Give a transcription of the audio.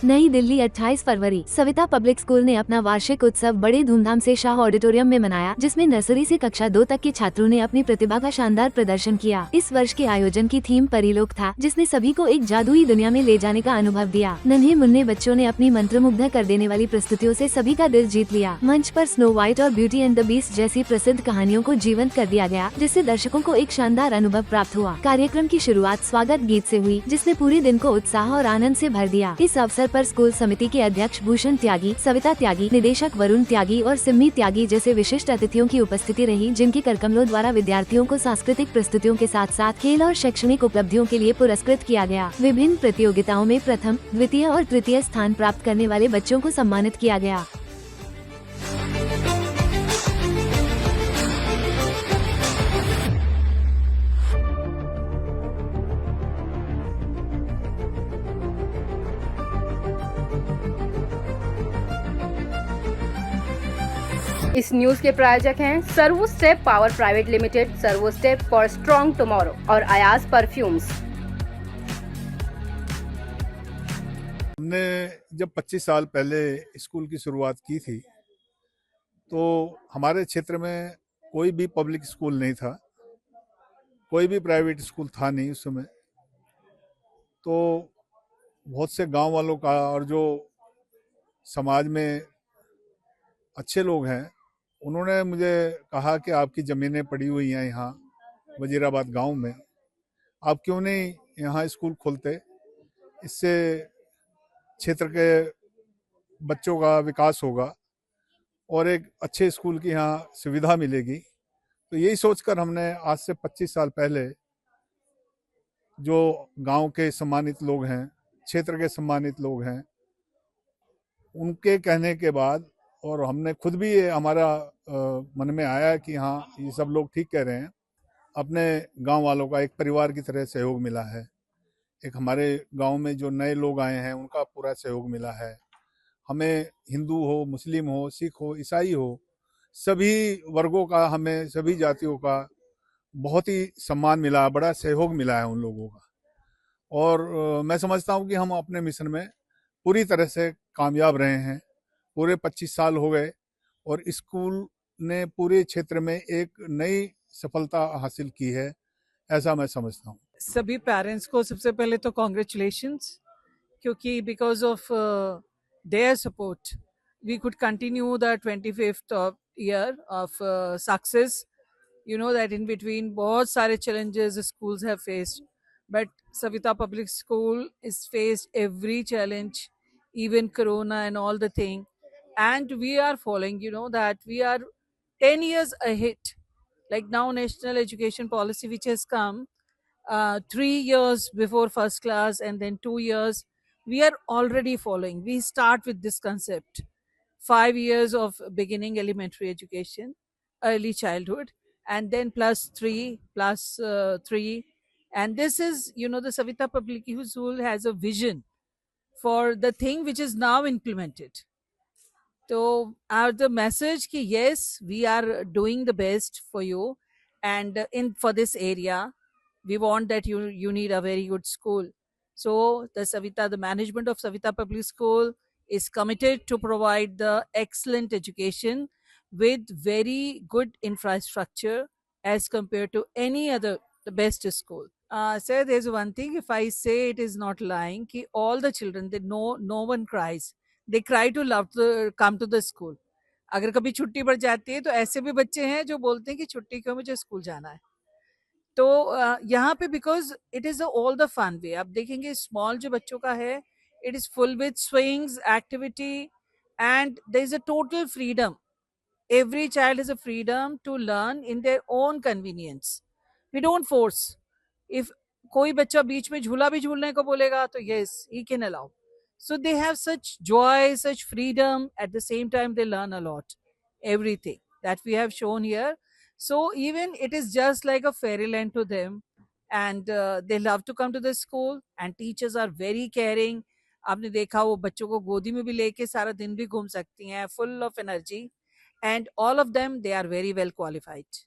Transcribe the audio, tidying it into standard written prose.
नई दिल्ली 28 फरवरी। Savita public school ने अपना वार्षिक उत्सव बड़े धूमधाम से शाह ऑडिटोरियम में मनाया, जिसमें नर्सरी से कक्षा 2 तक के छात्रों ने अपनी प्रतिभा का शानदार प्रदर्शन किया। इस वर्ष के आयोजन की थीम परिलोक था, जिसने सभी को एक जादुई दुनिया में ले जाने का अनुभव दिया। नन्हे मुन्ने बच्चों ने अपनी मंत्रमुग्ध कर देने वाली प्रस्तुतियों से सभी का दिल जीत लिया। मंच पर स्नो व्हाइट और ब्यूटी एंड द बीस्ट जैसी प्रसिद्ध कहानियों को जीवंत कर दिया गया, जिससे दर्शकों को एक शानदार अनुभव प्राप्त हुआ। कार्यक्रम की शुरुआत स्वागत गीत से हुई, जिसने पूरे दिन को उत्साह और आनंद से भर दिया। इस अवसर पर स्कूल समिति के अध्यक्ष भूषण त्यागी, सविता त्यागी, निदेशक वरुण त्यागी और सिम्मी त्यागी जैसे विशिष्ट अतिथियों की उपस्थिति रही, जिनके करकमलों द्वारा विद्यार्थियों को सांस्कृतिक प्रस्तुतियों के साथ साथ खेल और शैक्षणिक उपलब्धियों के लिए पुरस्कृत किया गया। विभिन्न प्रतियोगिताओं में प्रथम, द्वितीय और तृतीय स्थान प्राप्त करने वाले बच्चों को सम्मानित किया गया। इस न्यूज के प्रायोजक हैं servo step power private limited, servo step for strong tomorrow और अयाज परफ्यूम्स। हमने जब 25 साल पहले स्कूल की शुरुआत की थी, तो हमारे क्षेत्र में कोई भी पब्लिक स्कूल नहीं था, कोई भी प्राइवेट स्कूल था नहीं उस समय। तो बहुत से गांव वालों का और जो समाज में अच्छे लोग हैं, उन्होंने मुझे कहा कि आपकी ज़मीनें पड़ी हुई हैं यहाँ वजीराबाद गांव में, आप क्यों नहीं यहाँ स्कूल खोलते, इससे क्षेत्र के बच्चों का विकास होगा और एक अच्छे स्कूल की यहाँ सुविधा मिलेगी। तो यही सोचकर हमने आज से 25 साल पहले जो गांव के सम्मानित लोग हैं, क्षेत्र के सम्मानित लोग हैं, उनके कहने के बाद और हमने खुद भी ये हमारा मन में आया कि हाँ, ये सब लोग ठीक कह रहे हैं, अपने गांव वालों का एक परिवार की तरह सहयोग मिला है। एक हमारे गांव में जो नए लोग आए हैं, उनका पूरा सहयोग मिला है। हमें हिंदू हो, मुस्लिम हो, सिख हो, ईसाई हो, सभी वर्गों का, हमें सभी जातियों का बहुत ही सम्मान मिला, बड़ा सहयोग मिला है उन लोगों का। और मैं समझता हूँ कि हम अपने मिशन में पूरी तरह से कामयाब रहे हैं। पूरे 25 साल हो गए और स्कूल ने पूरे क्षेत्र में एक नई सफलता हासिल की है, ऐसा मैं समझता हूँ। सभी पेरेंट्स को सबसे पहले तो कॉन्ग्रेचुलेशंस, क्योंकि because of their support we could continue the 25th year of success. You know that in between बहुत सारे challenges schools have faced, but Savita Public School is faced every challenge, even Corona and all the thing, and we are following. You know that we are 10 years ahead. Like now, National Education Policy, which has come 3 years before first class, and then 2 years, we are already following. We start with this concept: 5 years of beginning elementary education, early childhood, and then +3 +3. And this is, you know, the Savita Public School has a vision for the thing which is now implemented. So the message ki yes, we are doing the best for you, and in for this area we want that you need a very good school. So the management of Savita Public School is committed to provide the excellent education with very good infrastructure as compared to any other the best school. Sir, there's one thing, if I say it is not lying, ki all the children, they no one cries, they cry to love to come to the school. अगर कभी छुट्टी पड़ जाती है तो ऐसे भी बच्चे हैं जो बोलते हैं कि छुट्टी क्यों, मुझे स्कूल जाना है। तो यहाँ पे because it is all the fun way, आप देखेंगे स्मॉल जो बच्चों का है, it is full with swings activity and there is a total freedom. Every child has a freedom to learn in their own convenience. We don't force. If कोई बच्चा बीच में झूला भी झूलने को बोलेगा तो yes, he can allow. So they have such joy, such freedom. At the same time, they learn a lot. Everything that we have shown here. So even it is just like a fairyland to them, and they love to come to the school. And teachers are very caring. आपने देखा वो बच्चों को गोदी में भी लेके सारा दिन भी घूम सकती हैं, full of energy. And all of them, they are very well qualified.